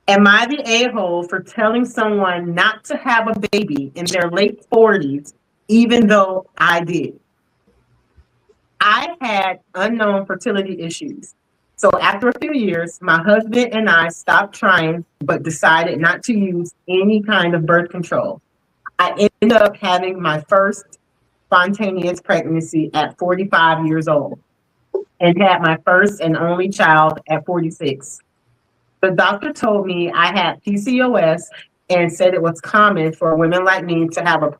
Am I the a-hole for telling someone not to have a baby in their late 40s, even though I did? I had unknown fertility issues. So after a few years, my husband and I stopped trying, but decided not to use any kind of birth control. I ended up having my first spontaneous pregnancy at 45 years old and had my first and only child at 46. The doctor told me I had PCOS and said it was common for women like me to have the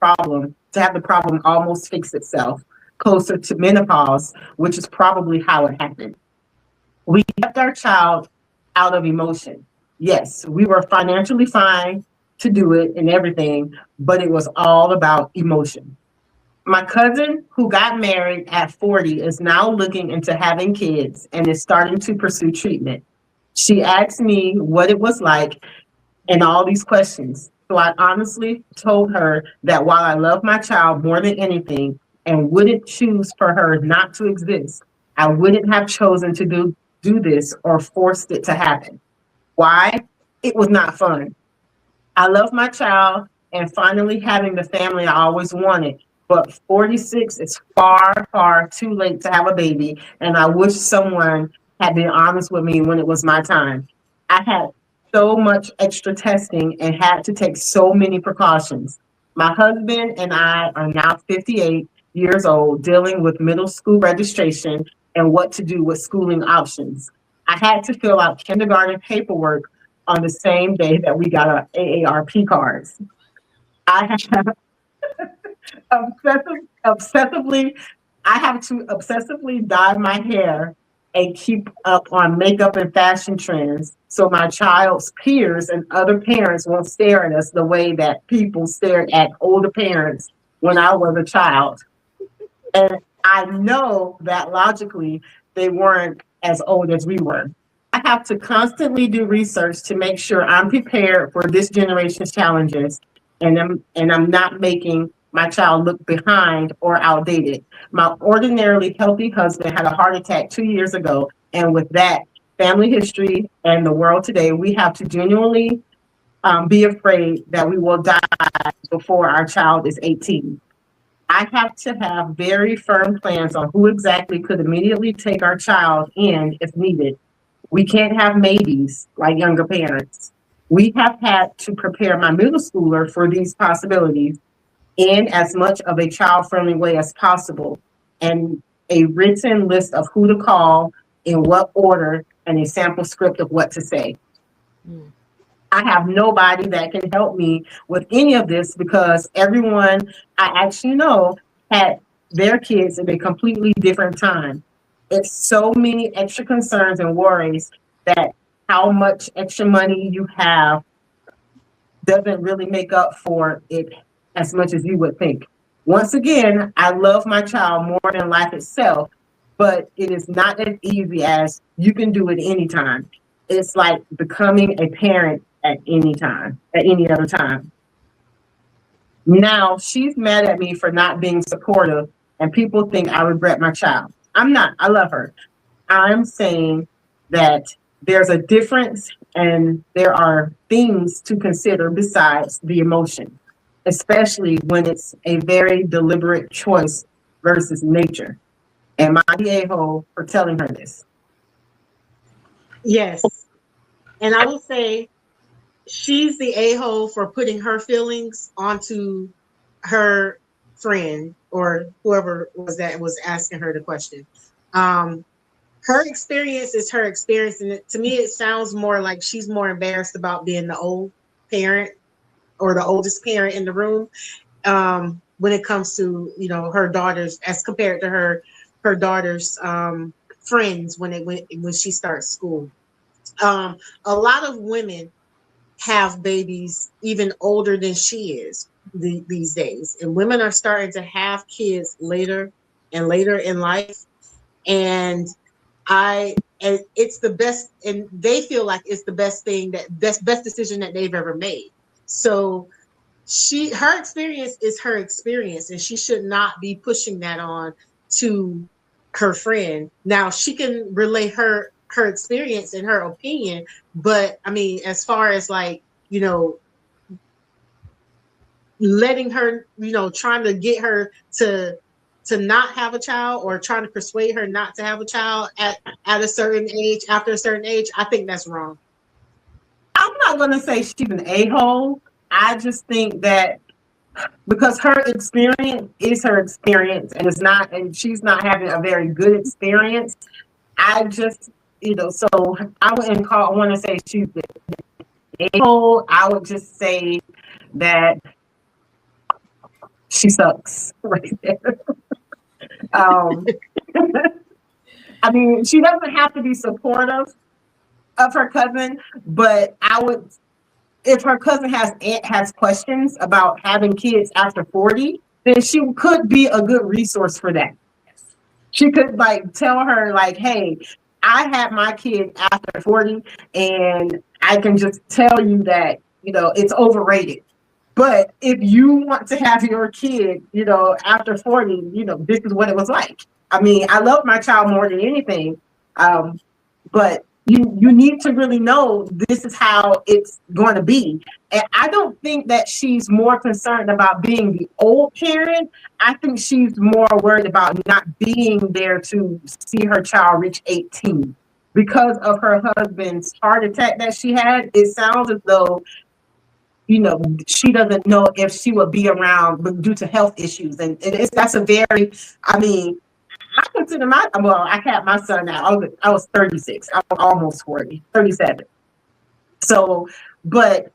problem almost fix itself closer to menopause, which is probably how it happened. We kept our child out of emotion. Yes, we were financially fine to do it and everything, but it was all about emotion. My cousin, who got married at 40, is now looking into having kids and is starting to pursue treatment. She asked me what it was like and all these questions. So I honestly told her that while I love my child more than anything and wouldn't choose for her not to exist, I wouldn't have chosen to do this or forced it to happen. Why? It was not fun. I love my child and finally having the family I always wanted. But 46 is far, far too late to have a baby. And I wish someone had been honest with me when it was my time. I had so much extra testing and had to take so many precautions. My husband and I are now 58 years old, dealing with middle school registration and what to do with schooling options. I had to fill out kindergarten paperwork on the same day that we got our AARP cards. I have obsessively, I have to obsessively dye my hair and keep up on makeup and fashion trends so my child's peers and other parents won't stare at us the way that people stared at older parents when I was a child. And I know that logically they weren't as old as we were. I have to constantly do research to make sure I'm prepared for this generation's challenges and I'm not making my child look behind or outdated. My ordinarily healthy husband had a heart attack 2 years ago, and with that family history and the world today, we have to genuinely be afraid that we will die before our child is 18. I have to have very firm plans on who exactly could immediately take our child in if needed. We can't have maybes like younger parents. We have had to prepare my middle schooler for these possibilities in as much of a child friendly way as possible, and a written list of who to call, in what order, and a sample script of what to say. Mm. I have nobody that can help me with any of this because everyone I actually know had their kids at a completely different time. It's so many extra concerns and worries that how much extra money you have doesn't really make up for it as much as you would think. Once again, I love my child more than life itself, but it is not as easy as you can do it anytime. It's like becoming a parent at any time, at any other time. Now she's mad at me for not being supportive, and people think I regret my child. I'm not. I love her. I'm saying that there's a difference and there are things to consider besides the emotion, especially when it's a very deliberate choice versus nature. Am I the a-hole for telling her this? Yes. And I will say she's the a-hole for putting her feelings onto her friend or whoever was that was asking her the question. Um, Her experience is her experience, and to me, it sounds more like she's more embarrassed about being the old parent or the oldest parent in the room when it comes to her daughters as compared to her daughter's friends when she starts school. A lot of women have babies even older than she is these days, and women are starting to have kids later and later in life, and and it's the best, and they feel like it's the best thing best decision that they've ever made. So her experience is her experience, and she should not be pushing that on to her friend. Now she can relay her experience and her opinion. But I mean, as far as like, you know, letting her, you know, trying to get her to not have a child, or trying to persuade her not to have a child at a certain age, after a certain age, I think that's wrong. I'm not going to say she's an a-hole. I just think that because her experience is her experience, and it's not, and she's not having a very good experience. I just, you know, so I wouldn't want to say she's an a-hole. I would just say that she sucks right there. I mean, she doesn't have to be supportive of her cousin, but I would, if her cousin has questions about having kids after 40, then she could be a good resource for that. She could like tell her like, hey, I had my kid after 40, and I can just tell you that, you know, it's overrated. But if you want to have your kid, you know, after 40, you know, this is what it was like. I mean, I love my child more than anything. But you need to really know this is how it's going to be. And I don't think that she's more concerned about being the old parent. I think she's more worried about not being there to see her child reach 18. Because of her husband's heart attack that she had, it sounds as though, you know, she doesn't know if she will be around due to health issues. And that's a very, I mean, I consider I had my son now. I was 36. I was almost 40, 37. So, but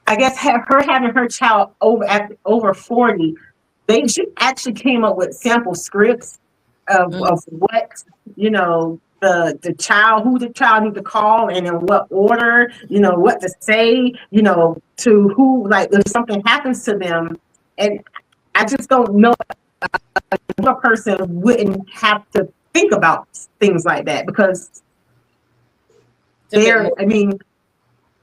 I guess her having her child over 40, she actually came up with sample scripts of what, you know, the child, who the child need to call, and in what order, you know, what to say, you know, to who, like if something happens to them. And I just don't know a person wouldn't have to think about things like that, because I mean,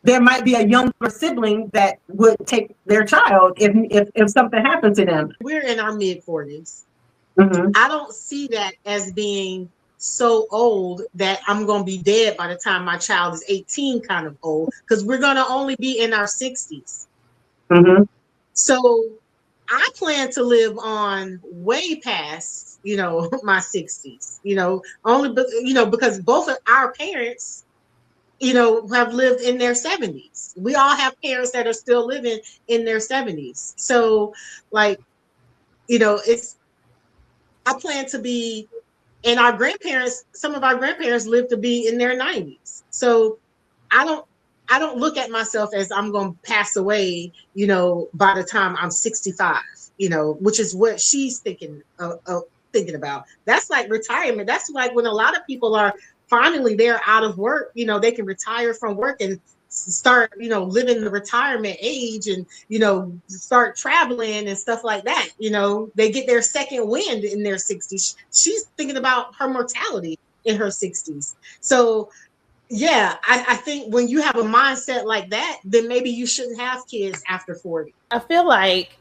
there might be a younger sibling that would take their child if something happened to them. We're in our mid-40s. Mm-hmm. I don't see that as being so old that I'm going to be dead by the time my child is 18 kind of old, because we're going to only be in our 60s. Mm-hmm. So I plan to live on way past, you know, my 60s, you know, because both of our parents, you know, have lived in their 70s. We all have parents that are still living in their 70s. So like, you know, I plan to be, and some of our grandparents lived to be in their 90s. So I don't look at myself as I'm going to pass away, you know, by the time I'm 65, you know, which is what she's thinking about. That's like retirement. That's like when a lot of people are finally they're out of work, you know, they can retire from work and start, you know, living the retirement age, and, you know, start traveling and stuff like that. You know, they get their second wind in their 60s. She's thinking about her mortality in her 60s. So yeah, I think when you have a mindset like that, then maybe you shouldn't have kids after 40. I feel like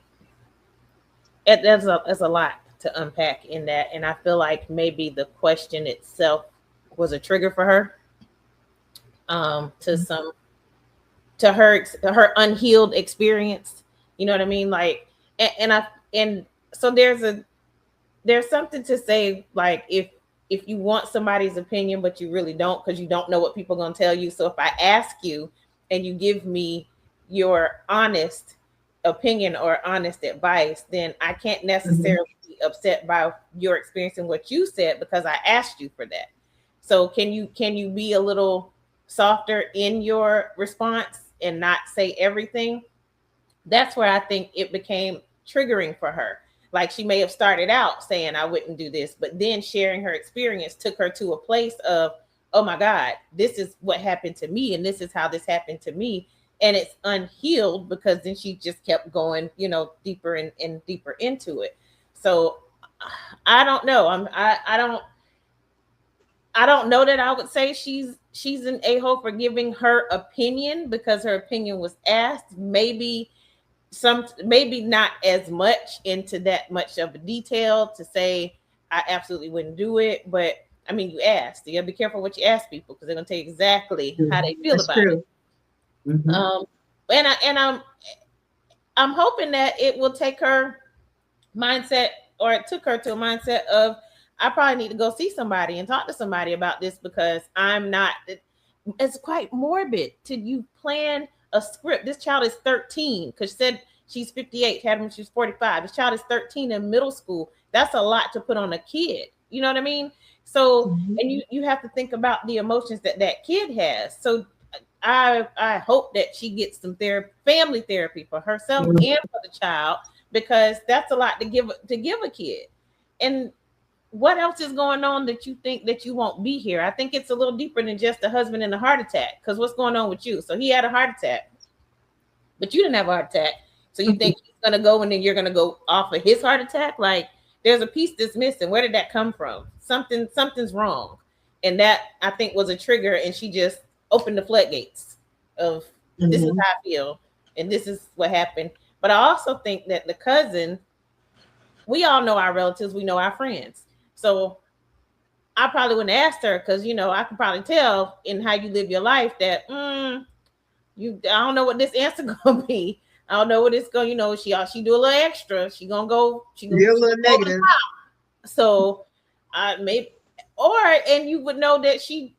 there's a lot to unpack in that, and I feel like maybe the question itself was a trigger for her, to her unhealed experience. You know what I mean? Like, and so there's something to say, like, if you want somebody's opinion, but you really don't, because you don't know what people are going to tell you. So if I ask you and you give me your honest opinion or honest advice, then I can't necessarily be upset by your experience and what you said, because I asked you for that. So can you be a little softer in your response and not say everything? That's where I think it became triggering for her. Like, she may have started out saying, I wouldn't do this, but then sharing her experience took her to a place of, oh my God, this is what happened to me, and this is how this happened to me. And it's unhealed, because then she just kept going, you know, deeper and deeper into it. So I don't know. I don't know that I would say she's an a-hole for giving her opinion, because her opinion was asked. Maybe not as much into that much of a detail to say I absolutely wouldn't do it, but I mean, you asked. You gotta be careful what you ask people because they're gonna tell you exactly how they feel That's about true. it. I'm hoping that it will take her mindset, or it took her to a mindset of, I probably need to go see somebody and talk to somebody about this because I'm not. It's quite morbid to you plan a script. This child is 13 because she said she's 58, had him when she was 45. This child is 13 in middle school. That's a lot to put on a kid. You know what I mean? So, and you have to think about the emotions that that kid has. So I hope that she gets some family therapy for herself and for the child, because that's a lot to give a kid. And what else is going on that you think that you won't be here? I think it's a little deeper than just a husband and a heart attack. Because what's going on with you? So he had a heart attack, but you didn't have a heart attack. So you think he's gonna go and then you're gonna go off of his heart attack? Like, there's a piece that's missing. Where did that come from? Something's wrong. And that, I think, was a trigger, and she just opened the floodgates of this is how I feel and this is what happened. But I also think that the cousin, we all know our relatives, we know our friends. So I probably wouldn't ask her because, you know, I can probably tell in how you live your life that I don't know what this answer gonna be. I don't know what it's going, you know, she do a little extra. She gonna go, she gonna be a little negative. So and you would know that she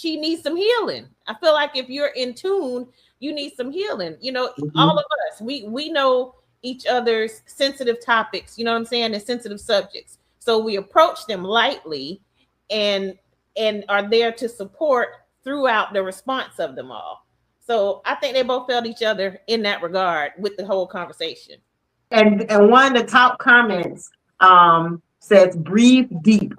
needs some healing. I feel like if you're in tune, you need some healing. You know, all of us, we know each other's sensitive topics, you know what I'm saying, and sensitive subjects. So we approach them lightly and are there to support throughout the response of them all. So I think they both felt each other in that regard with the whole conversation. And one of the top comments says, breathe deep.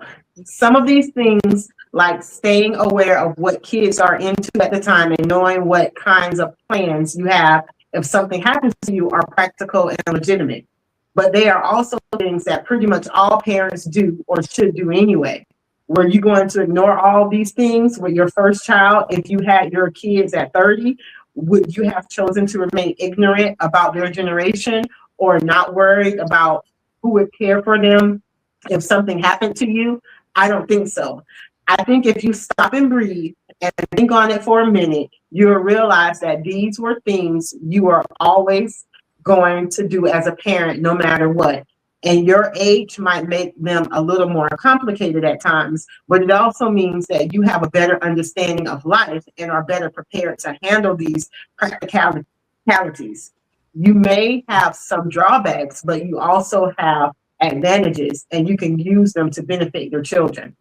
Some of these things, like staying aware of what kids are into at the time and knowing what kinds of plans you have if something happens to you, are practical and legitimate. But they are also things that pretty much all parents do or should do anyway. Were you going to ignore all these things with your first child if you had your kids at 30? Would you have chosen to remain ignorant about their generation or not worried about who would care for them if something happened to you? I don't think so. I think if you stop and breathe and think on it for a minute, you'll realize that these were things you are always going to do as a parent, no matter what. And your age might make them a little more complicated at times, but it also means that you have a better understanding of life and are better prepared to handle these practicalities. You may have some drawbacks, but you also have advantages, and you can use them to benefit your children.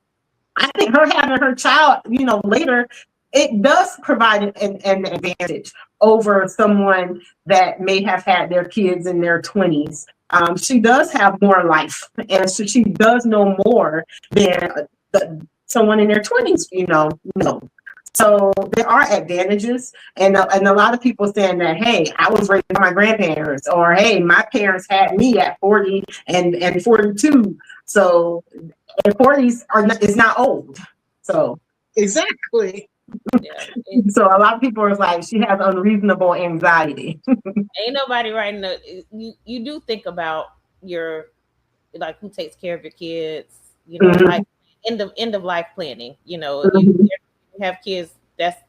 I think her having her child, you know, later, it does provide an advantage over someone that may have had their kids in their 20s. She does have more life, and so she does know more than someone in their 20s, you know. So there are advantages, and a lot of people saying that, hey, I was raised by my grandparents, or hey, my parents had me at 40 and 42. So the 40s is not old. So exactly. Yeah. So a lot of people are like, she has unreasonable anxiety. Ain't nobody writing you do think about your, like, who takes care of your kids, you know, like end of life planning, you know, you have kids, that's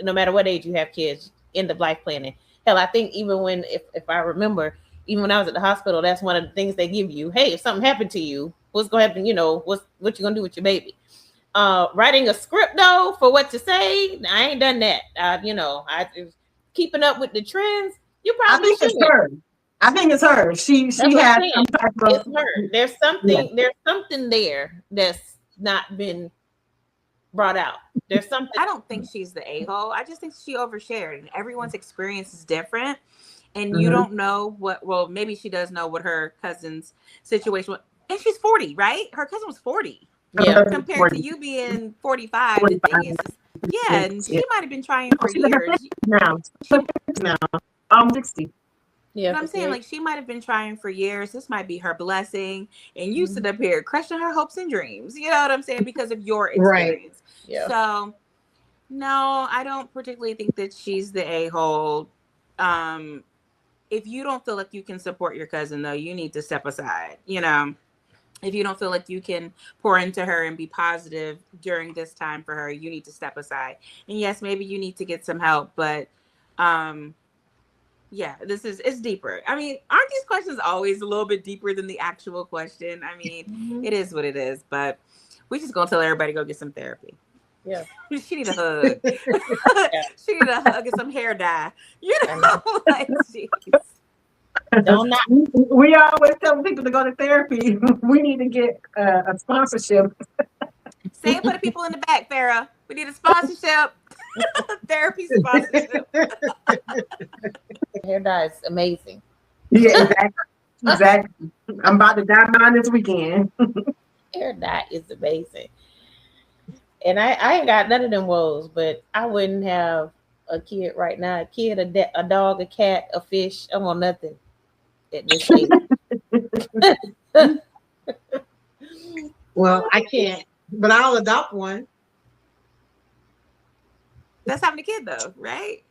no matter what age you have kids, end of life planning. Hell, I think even when, if I remember, even when I was at the hospital, that's one of the things they give you. Hey, if something happened to you, what's gonna happen? You know, what you gonna do with your baby? Writing a script though for what to say, I ain't done that. You know, I keeping up with the trends. You probably should. I think it's her. She has some type of, it's her. There's something there that's not been brought out. There's something. I don't think she's the a-hole. I just think she overshared, and everyone's experience is different. And you don't know well, maybe she does know what her cousin's situation was. And she's 40, right? Her cousin was 40. Yeah. Compared to you being 45. The thing is, and she might have been trying for years. Now, 60. Yeah, I'm saying, like, she might have been trying for years. This might be her blessing, and you sit up here crushing her hopes and dreams. You know what I'm saying? Because of your experience. Right. Yeah. So, no, I don't particularly think that she's the a-hole. If you don't feel like you can support your cousin, though, you need to step aside. You know, if you don't feel like you can pour into her and be positive during this time for her, you need to step aside. And yes, maybe you need to get some help, but yeah, it's deeper. I mean, aren't these questions always a little bit deeper than the actual question? I mean, it is what it is, but we just gonna tell everybody go get some therapy. Yeah. She need a hug. She need a hug and some hair dye. You know, like, jeez. Don't not. We always tell people to go to therapy. We need to get a sponsorship. Say it for the people in the back, Farrah. We need a sponsorship. Therapy sponsorship. Hair dye is amazing. Yeah, exactly. I'm about to dye mine this weekend. Hair dye is amazing. And I ain't got none of them woes, but I wouldn't have a kid right now. A kid, a dog, a cat, a fish. I want nothing at this age. Well, I can't, but I'll adopt one. That's having a kid, though, right?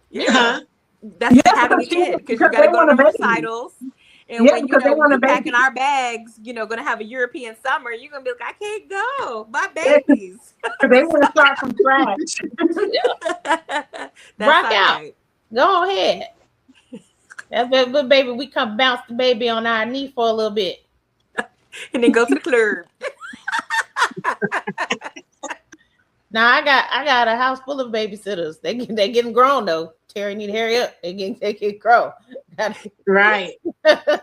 Yeah. That's having a kid because you got to go to the recitals. And when we're packing our bags, gonna have a European summer, you're gonna be like, I can't go. My babies. They want to start from scratch. Rock out. Right. Go ahead. But baby, we come bounce the baby on our knee for a little bit. And then go to the club. Now I got a house full of babysitters. They getting grown though. Terry need to hurry up. They get grown. Right. But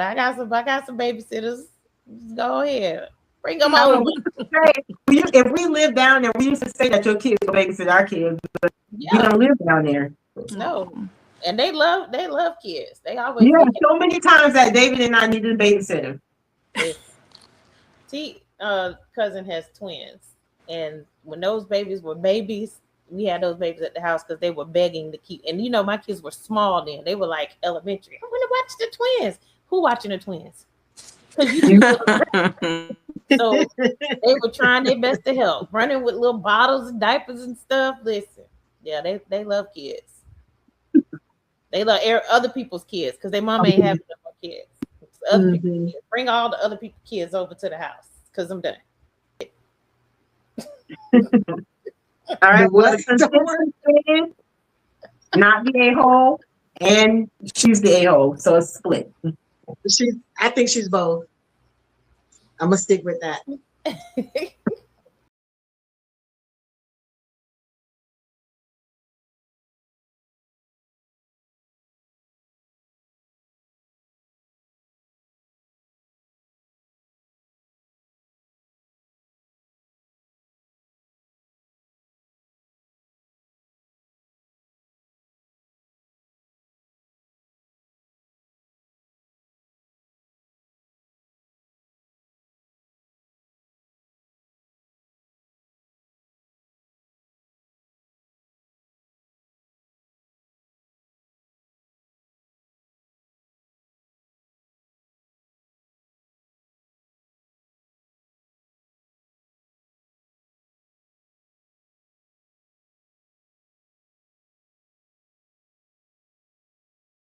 I got some babysitters. Go ahead. Bring them on. If we live down there, we used to say that your kids will babysit our kids, but we don't live down there. No. And they love kids. They always so many times that David and I needed a babysitter. Cousin has twins, and when those babies were babies, we had those babies at the house because they were begging to keep. And my kids were small then; they were like elementary. I want to watch the twins. Who watching the twins? So they were trying their best to help, running with little bottles and diapers and stuff. Listen, yeah, they love kids. They love other people's kids because their mom ain't having no more kids. Other people's kids. Bring all the other people's kids over to the house because I'm done. All right, not the a-hole, and she's the a-hole, so it's split. I think she's both. I'm gonna stick with that.